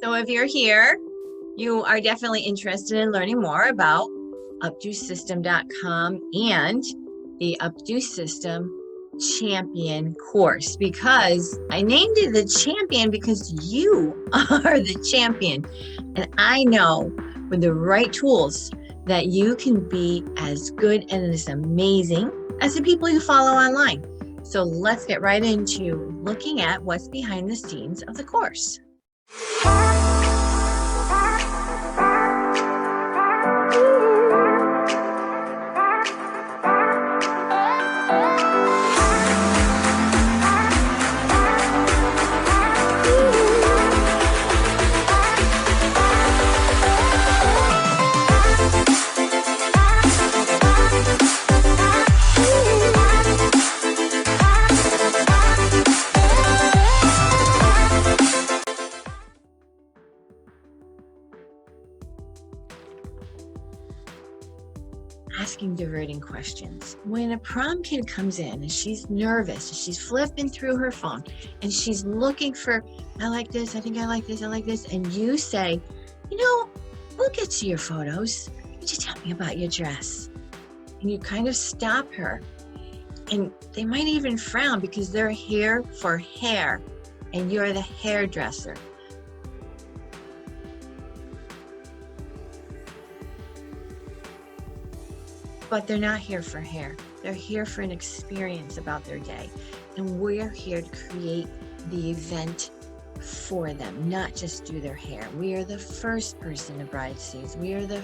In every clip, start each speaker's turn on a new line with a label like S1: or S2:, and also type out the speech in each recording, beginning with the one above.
S1: So if you're here, you are definitely interested in learning more about updosystem.com and the Updo System Champion course, because I named it the champion because you are the champion. And I know with the right tools that you can be as good and as amazing as the people you follow online. So let's get right into looking at what's behind the scenes of the course. Asking diverting questions. When a prom kid comes in and she's nervous, and she's flipping through her phone and she's looking for, I like this, I think I like this, I like this, and you say, we'll get to your photos. You just tell me about your dress. And you kind of stop her. And they might even frown because they're here for hair and you're the hairdresser. But they're not here for hair. They're here for an experience about their day. And we're here to create the event for them, not just do their hair. We are the first person the bride sees. We are the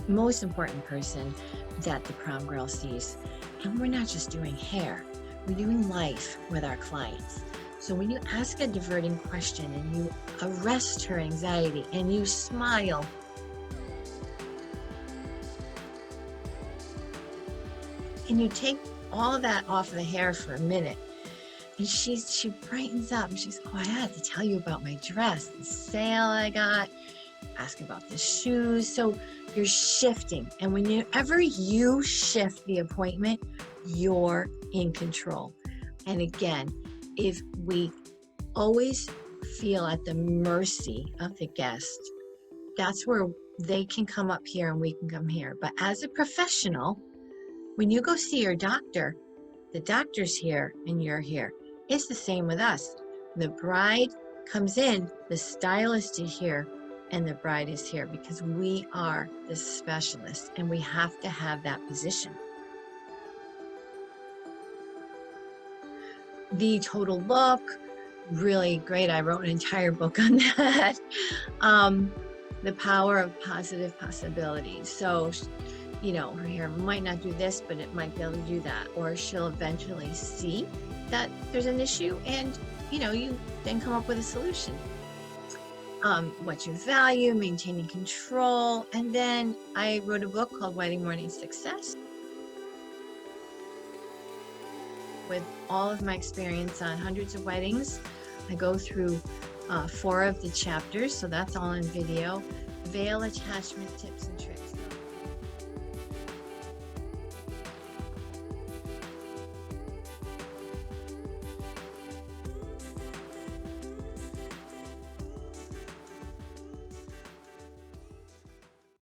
S1: most important person that the prom girl sees. And we're not just doing hair. We're doing life with our clients. So when you ask a diverting question and you arrest her anxiety and you smile, and you take all of that off of the hair for a minute, and she brightens up and she's, I had to tell you about my dress, the sale I got, ask about the shoes. So you're shifting. And whenever you shift the appointment, you're in control. And again, if we always feel at the mercy of the guest, that's where they can come up here and we can come here. But as a professional, when you go see your doctor, the doctor's here and you're here. It's the same with us. The bride comes in, the stylist is here, and the bride is here because we are the specialists and we have to have that position. The total look, really great. I wrote an entire book on that. The power of positive possibilities. So, her hair might not do this, but it might be able to do that. Or she'll eventually see that there's an issue and, you then come up with a solution. What you value, maintaining control. And then I wrote a book called Wedding Morning Success. With all of my experience on hundreds of weddings, I go through 4 of the chapters. So that's all in video. Veil attachment tips and tricks.